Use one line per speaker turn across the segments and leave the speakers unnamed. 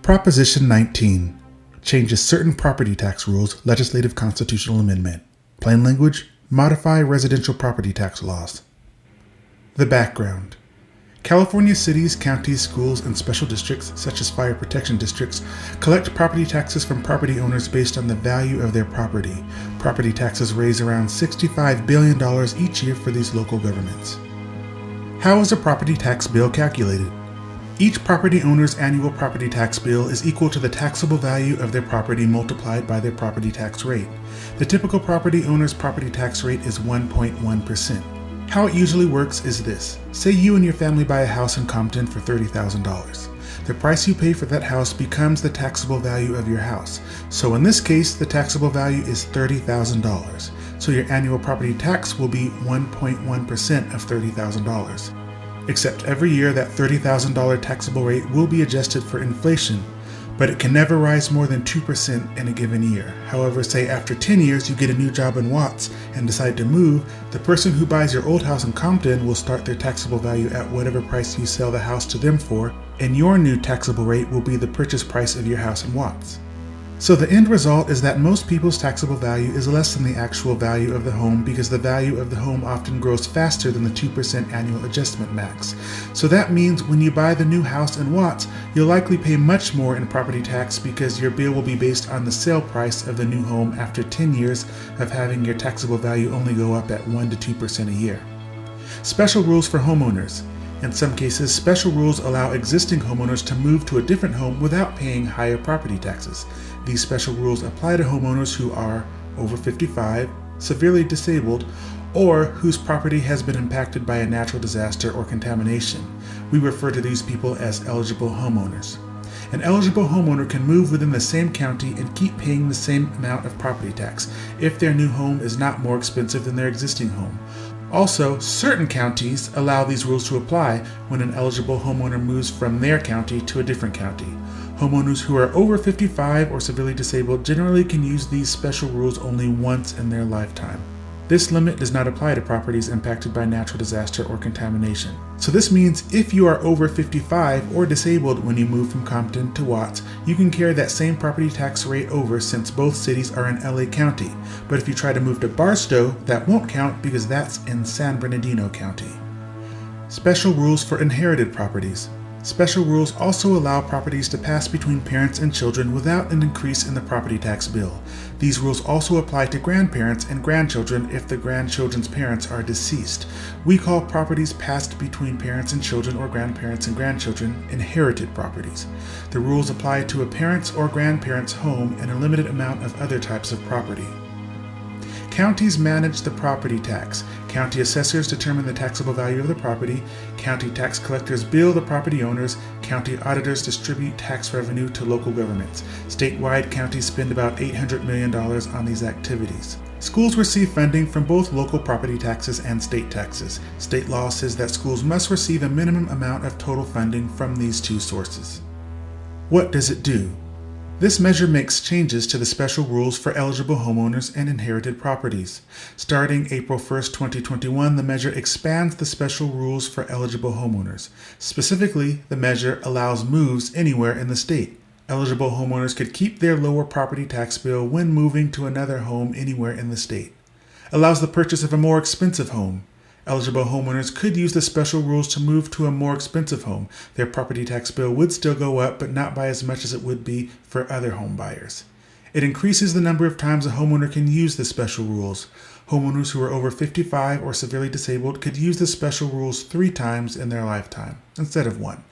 Proposition 19 changes certain property tax rules, legislative constitutional amendment. Plain language, modify residential property tax laws. The background. California cities, counties, schools, and special districts, such as fire protection districts, collect property taxes from property owners based on the value of their property. Property taxes raise around $65 billion each year for these local governments. How is a property tax bill calculated? Each property owner's annual property tax bill is equal to the taxable value of their property multiplied by their property tax rate. The typical property owner's property tax rate is 1.1%. How it usually works is this. Say you and your family buy a house in Compton for $30,000. The price you pay for that house becomes the taxable value of your house. So in this case, the taxable value is $30,000. So your annual property tax will be 1.1% of $30,000. Except every year that $30,000 taxable rate will be adjusted for inflation, but it can never rise more than 2% in a given year. However, say after 10 years you get a new job in Watts and decide to move, the person who buys your old house in Compton will start their taxable value at whatever price you sell the house to them for, and your new taxable rate will be the purchase price of your house in Watts. So the end result is that most people's taxable value is less than the actual value of the home because the value of the home often grows faster than the 2% annual adjustment max. So that means when you buy the new house in Watts, you'll likely pay much more in property tax because your bill will be based on the sale price of the new home after 10 years of having your taxable value only go up at 1 to 2% a year. Special rules for homeowners. In some cases, special rules allow existing homeowners to move to a different home without paying higher property taxes. These special rules apply to homeowners who are over 55, severely disabled, or whose property has been impacted by a natural disaster or contamination. We refer to these people as eligible homeowners. An eligible homeowner can move within the same county and keep paying the same amount of property tax if their new home is not more expensive than their existing home. Also, certain counties allow these rules to apply when an eligible homeowner moves from their county to a different county. Homeowners who are over 55 or severely disabled generally can use these special rules only once in their lifetime. This limit does not apply to properties impacted by natural disaster or contamination. So this means if you are over 55 or disabled when you move from Compton to Watts, you can carry that same property tax rate over since both cities are in LA County. But if you try to move to Barstow, that won't count because that's in San Bernardino County. Special rules for inherited properties. Special rules also allow properties to pass between parents and children without an increase in the property tax bill. These rules also apply to grandparents and grandchildren if the grandchildren's parents are deceased. We call properties passed between parents and children or grandparents and grandchildren inherited properties. The rules apply to a parent's or grandparent's home and a limited amount of other types of property. Counties manage the property tax. County assessors determine the taxable value of the property. County tax collectors bill the property owners. County auditors distribute tax revenue to local governments. Statewide, counties spend about $800 million on these activities. Schools receive funding from both local property taxes and state taxes. State law says that schools must receive a minimum amount of total funding from these two sources. What does it do? This measure makes changes to the special rules for eligible homeowners and inherited properties. Starting April 1, 2021, the measure expands the special rules for eligible homeowners. Specifically, the measure allows moves anywhere in the state. Eligible homeowners could keep their lower property tax bill when moving to another home anywhere in the state. Allows the purchase of a more expensive home. Eligible homeowners could use the special rules to move to a more expensive home. Their property tax bill would still go up, but not by as much as it would be for other home buyers. It increases the number of times a homeowner can use the special rules. Homeowners who are over 55 or severely disabled could use the special rules 3 times in their lifetime, instead of 1.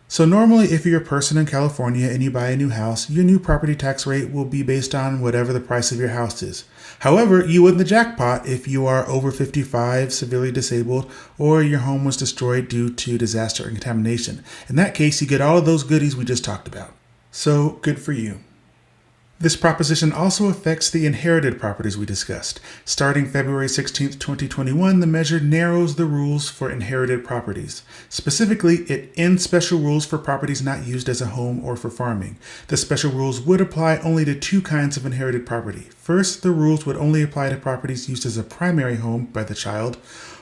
So normally, if you're a person in California and you buy a new house, your new property tax rate will be based on whatever the price of your house is. However, you win the jackpot if you are over 55, severely disabled, or your home was destroyed due to disaster and contamination. In that case, you get all of those goodies we just talked about. So, good for you. This proposition also affects the inherited properties we discussed. Starting February 16, 2021, the measure narrows the rules for inherited properties. Specifically, it ends special rules for properties not used as a home or for farming. The special rules would apply only to 2 kinds of inherited property. First, the rules would only apply to properties used as a primary home by the child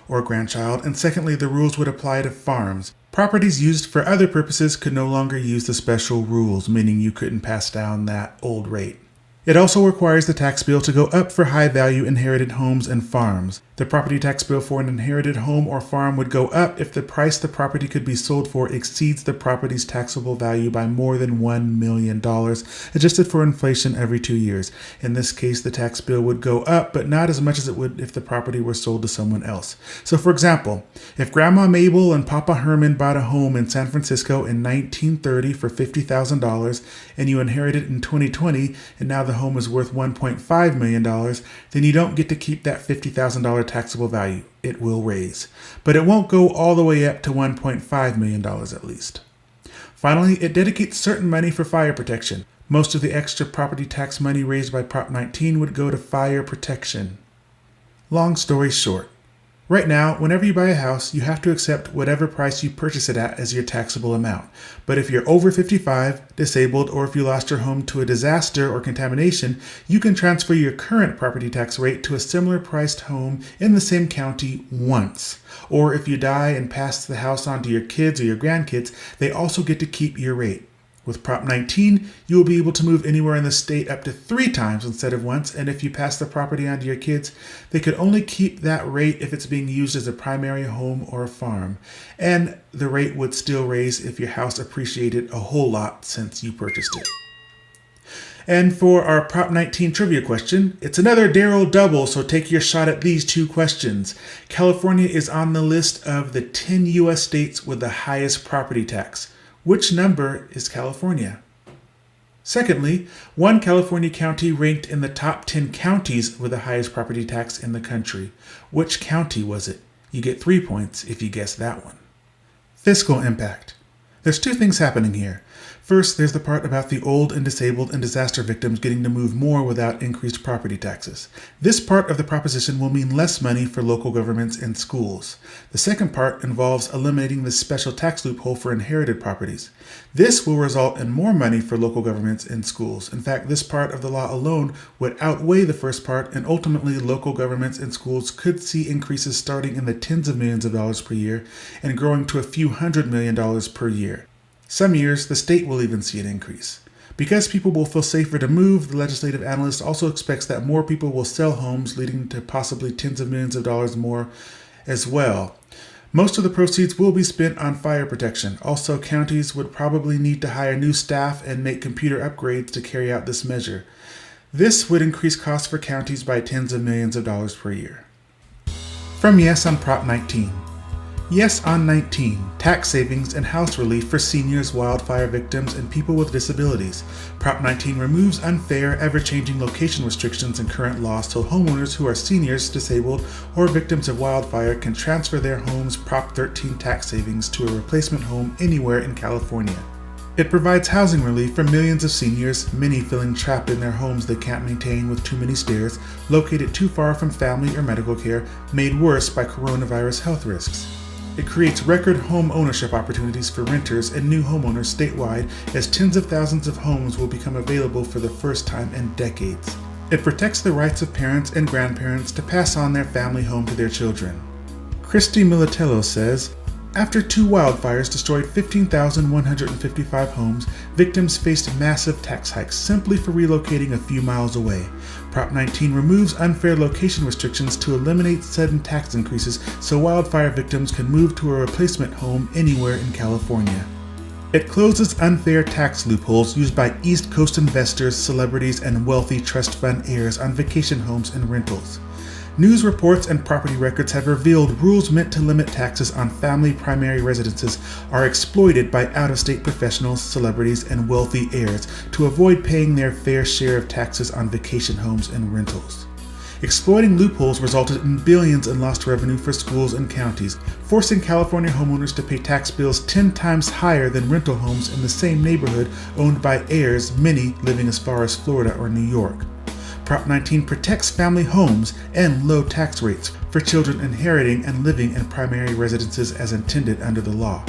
or grandchild, and secondly, the rules would apply to farms. Properties used for other purposes could no longer use the special rules, meaning you couldn't pass down that old rate. It also requires the tax bill to go up for high-value inherited homes and farms. The property tax bill for an inherited home or farm would go up if the price the property could be sold for exceeds the property's taxable value by more than $1 million, adjusted for inflation every 2 years. In this case, the tax bill would go up, but not as much as it would if the property were sold to someone else. So for example, if Grandma Mabel and Papa Herman bought a home in San Francisco in 1930 for $50,000 and you inherited it in 2020 and now the home is worth $1.5 million, then you don't get to keep that $50,000 taxable value. It will raise. But it won't go all the way up to $1.5 million at least. Finally, it dedicates certain money for fire protection. Most of the extra property tax money raised by Prop 19 would go to fire protection. Long story short, right now, whenever you buy a house, you have to accept whatever price you purchase it at as your taxable amount. But if you're over 55, disabled, or if you lost your home to a disaster or contamination, you can transfer your current property tax rate to a similar priced home in the same county once. Or if you die and pass the house on to your kids or your grandkids, they also get to keep your rate. With Prop 19, you will be able to move anywhere in the state up to 3 times instead of once, and if you pass the property on to your kids, they could only keep that rate if it's being used as a primary home or a farm. And the rate would still raise if your house appreciated a whole lot since you purchased it. And for our Prop 19 trivia question, it's another Darryl double, so take your shot at these 2 questions. California is on the list of the 10 U.S. states with the highest property tax. Which number is California? Secondly, one California county ranked in the top 10 counties with the highest property tax in the country. Which county was it? You get 3 points if you guess that one. Fiscal impact. There's 2 things happening here. First, there's the part about the old and disabled and disaster victims getting to move more without increased property taxes. This part of the proposition will mean less money for local governments and schools. The second part involves eliminating the special tax loophole for inherited properties. This will result in more money for local governments and schools. In fact, this part of the law alone would outweigh the first part, and ultimately local governments and schools could see increases starting in the tens of millions of dollars per year and growing to a few $100 million per year. Some years, the state will even see an increase. Because people will feel safer to move, the legislative analyst also expects that more people will sell homes, leading to possibly tens of millions of dollars more as well. Most of the proceeds will be spent on fire protection. Also, counties would probably need to hire new staff and make computer upgrades to carry out this measure. This would increase costs for counties by tens of millions of dollars per year. From Yes on Prop 19. Yes on 19, tax savings and house relief for seniors, wildfire victims, and people with disabilities. Prop 19 removes unfair, ever-changing location restrictions in current laws so homeowners who are seniors, disabled, or victims of wildfire can transfer their home's Prop 13 tax savings to a replacement home anywhere in California. It provides housing relief for millions of seniors, many feeling trapped in their homes they can't maintain with too many stairs, located too far from family or medical care, made worse by coronavirus health risks. It creates record home ownership opportunities for renters and new homeowners statewide as tens of thousands of homes will become available for the first time in decades. It protects the rights of parents and grandparents to pass on their family home to their children. Christy Militello says, after 2 wildfires destroyed 15,155 homes, victims faced massive tax hikes simply for relocating a few miles away. Prop 19 removes unfair location restrictions to eliminate sudden tax increases so wildfire victims can move to a replacement home anywhere in California. It closes unfair tax loopholes used by East Coast investors, celebrities, and wealthy trust fund heirs on vacation homes and rentals. News reports and property records have revealed rules meant to limit taxes on family primary residences are exploited by out-of-state professionals, celebrities, and wealthy heirs to avoid paying their fair share of taxes on vacation homes and rentals. Exploiting loopholes resulted in billions in lost revenue for schools and counties, forcing California homeowners to pay tax bills 10 times higher than rental homes in the same neighborhood owned by heirs, many living as far as Florida or New York. Prop 19 protects family homes and low tax rates for children inheriting and living in primary residences as intended under the law.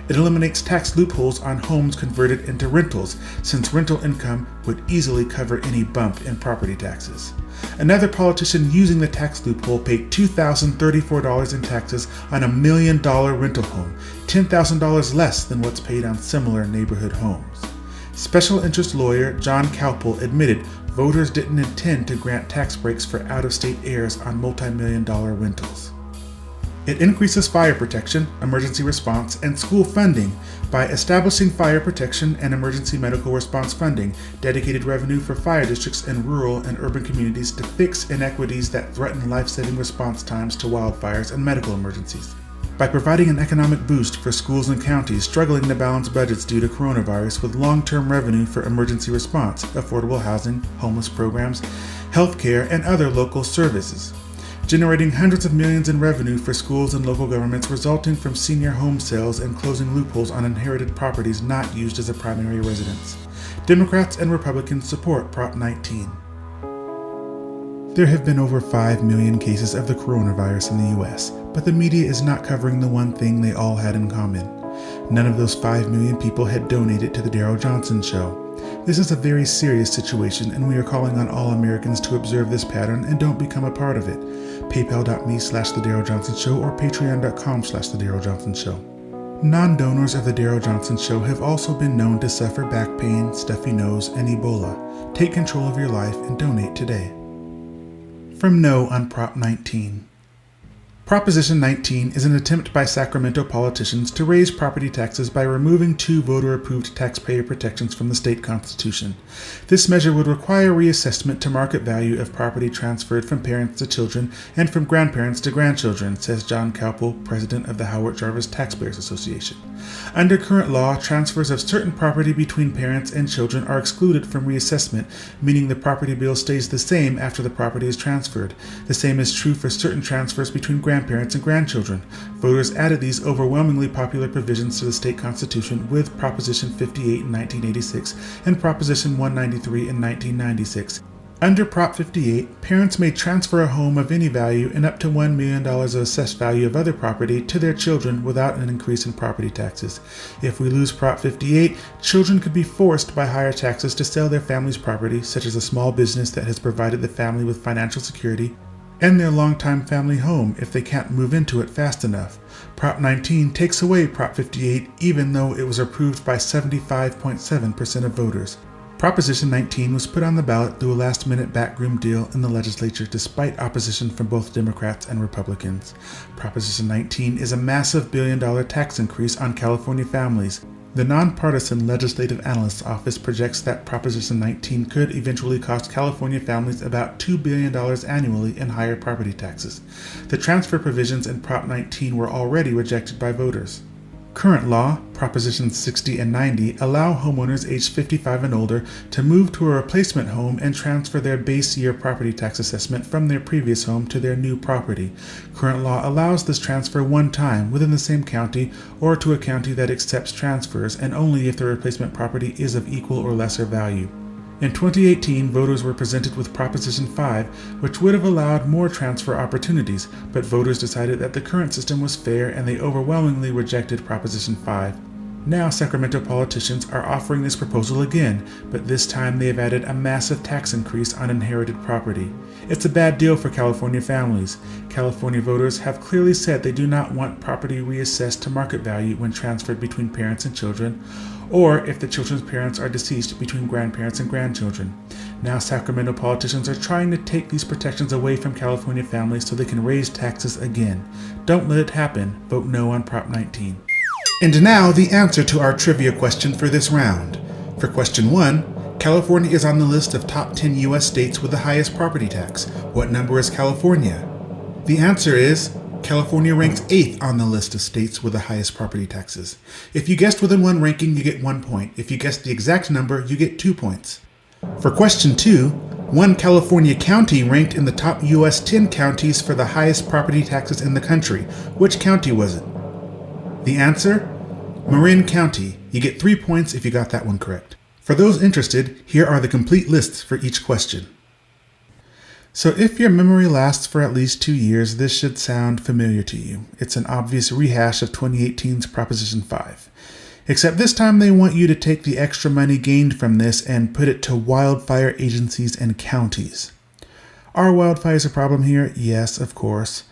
It eliminates tax loopholes on homes converted into rentals, since rental income would easily cover any bump in property taxes. Another politician using the tax loophole paid $2,034 in taxes on a $1 million rental home, $10,000 less than what's paid on similar neighborhood homes. Special interest lawyer John Cowpel admitted voters didn't intend to grant tax breaks for out-of-state heirs on multi-million-dollar rentals. It increases fire protection, emergency response, and school funding by establishing fire protection and emergency medical response funding, dedicated revenue for fire districts in rural and urban communities to fix inequities that threaten life-saving response times to wildfires and medical emergencies. By providing an economic boost for schools and counties struggling to balance budgets due to coronavirus with long-term revenue for emergency response, affordable housing, homeless programs, healthcare, and other local services. Generating hundreds of millions in revenue for schools and local governments resulting from senior home sales and closing loopholes on inherited properties not used as a primary residence. Democrats and Republicans support Prop 19. There have been over 5 million cases of the coronavirus in the US, but the media is not covering the one thing they all had in common. None of those 5 million people had donated to the Darryl Johnson Show. This is a very serious situation, and we are calling on all Americans to observe this pattern and don't become a part of it. PayPal.me/The Darryl Johnson Show or Patreon.com/The Darryl Johnson Show. Non-donors of The Darryl Johnson Show have also been known to suffer back pain, stuffy nose, and Ebola. Take control of your life and donate today. From No on Prop 19. Proposition 19 is an attempt by Sacramento politicians to raise property taxes by removing 2 voter-approved taxpayer protections from the state constitution. This measure would require reassessment to market value of property transferred from parents to children and from grandparents to grandchildren, says John Cowpel, president of the Howard Jarvis Taxpayers Association. Under current law, transfers of certain property between parents and children are excluded from reassessment, meaning the property bill stays the same after the property is transferred. The same is true for certain transfers between grandparents and grandchildren. Voters added these overwhelmingly popular provisions to the state constitution with Proposition 58 in 1986 and Proposition 193 in 1996. Under Prop 58, parents may transfer a home of any value and up to $1 million of assessed value of other property to their children without an increase in property taxes. If we lose Prop 58, children could be forced by higher taxes to sell their family's property, such as a small business that has provided the family with financial security, and their longtime family home if they can't move into it fast enough. Prop 19 takes away Prop 58 even though it was approved by 75.7% of voters. Proposition 19 was put on the ballot through a last-minute backroom deal in the legislature despite opposition from both Democrats and Republicans. Proposition 19 is a massive billion-dollar tax increase on California families. The nonpartisan Legislative Analyst's Office projects that Proposition 19 could eventually cost California families about $2 billion annually in higher property taxes. The transfer provisions in Prop 19 were already rejected by voters. Current law, Propositions 60 and 90, allow homeowners aged 55 and older to move to a replacement home and transfer their base year property tax assessment from their previous home to their new property. Current law allows this transfer one time within the same county or to a county that accepts transfers, and only if the replacement property is of equal or lesser value. In 2018, voters were presented with Proposition 5, which would have allowed more transfer opportunities, but voters decided that the current system was fair and they overwhelmingly rejected Proposition 5. Now Sacramento politicians are offering this proposal again, but this time they have added a massive tax increase on inherited property. It's a bad deal for California families. California voters have clearly said they do not want property reassessed to market value when transferred between parents and children, or if the children's parents are deceased between grandparents and grandchildren. Now Sacramento politicians are trying to take these protections away from California families so they can raise taxes again. Don't let it happen. Vote no on Prop 19. And now the answer to our trivia question for this round. For question 1, California is on the list of top 10 U.S. states with the highest property tax. What number is California? The answer is California ranks 8th on the list of states with the highest property taxes. If you guessed within one ranking, you get 1 point. If you guessed the exact number, you get 2 points. For question 2, one California county ranked in the top U.S. 10 counties for the highest property taxes in the country. Which county was it? The answer? Marin County. You get 3 points if you got that one correct. For those interested, here are the complete lists for each question. So if your memory lasts for at least 2 years, this should sound familiar to you. It's an obvious rehash of 2018's Proposition 5. Except this time they want you to take the extra money gained from this and put it to wildfire agencies and counties. Are wildfires a problem here? Yes, of course.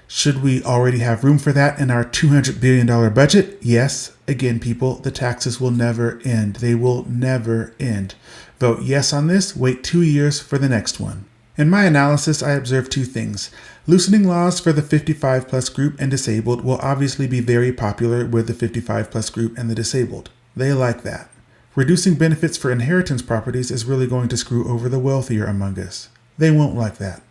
Should we already have room for that in our $200 billion budget? Yes. Again, people, the taxes will never end. They will never end. Vote yes on this. Wait 2 years for the next one. In my analysis, I observed 2 things. Loosening laws for the 55 plus group and disabled will obviously be very popular with the 55 plus group and the disabled. They like that. Reducing benefits for inheritance properties is really going to screw over the wealthier among us. They won't like that.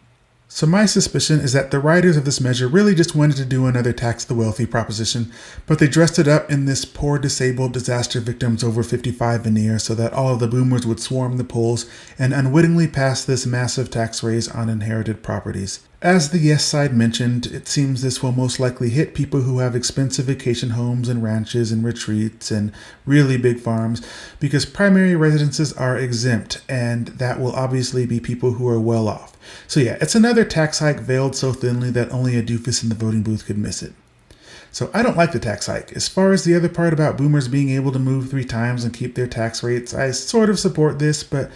So my suspicion is that the writers of this measure really just wanted to do another tax the wealthy proposition, but they dressed it up in this poor disabled disaster victims over 55 veneer so that all of the boomers would swarm the polls and unwittingly pass this massive tax raise on inherited properties. As the yes side mentioned, it seems this will most likely hit people who have expensive vacation homes and ranches and retreats and really big farms because primary residences are exempt, and that will obviously be people who are well off. So yeah, it's another tax hike veiled so thinly that only a doofus in the voting booth could miss it. So I don't like the tax hike. As far as the other part about boomers being able to move 3 times and keep their tax rates, I sort of support this, but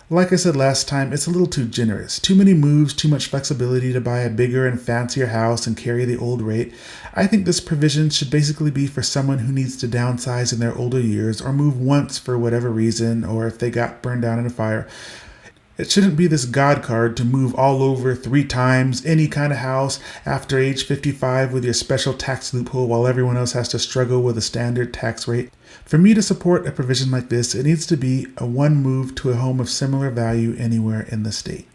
like I said last time, it's a little too generous. Too many moves, too much flexibility to buy a bigger and fancier house and carry the old rate. I think this provision should basically be for someone who needs to downsize in their older years or move once for whatever reason, or if they got burned down in a fire. It shouldn't be this God card to move all over 3 times, any kind of house, after age 55 with your special tax loophole while everyone else has to struggle with a standard tax rate. For me to support a provision like this, it needs to be a one move to a home of similar value anywhere in the state.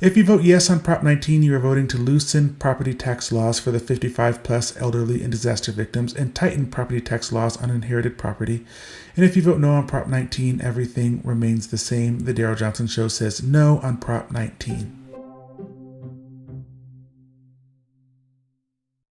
If you vote yes on Prop 19, you are voting to loosen property tax laws for the 55 plus elderly and disaster victims and tighten property tax laws on inherited property. And if you vote no on Prop 19, everything remains the same. The Darryl Johnson Show says no on Prop 19.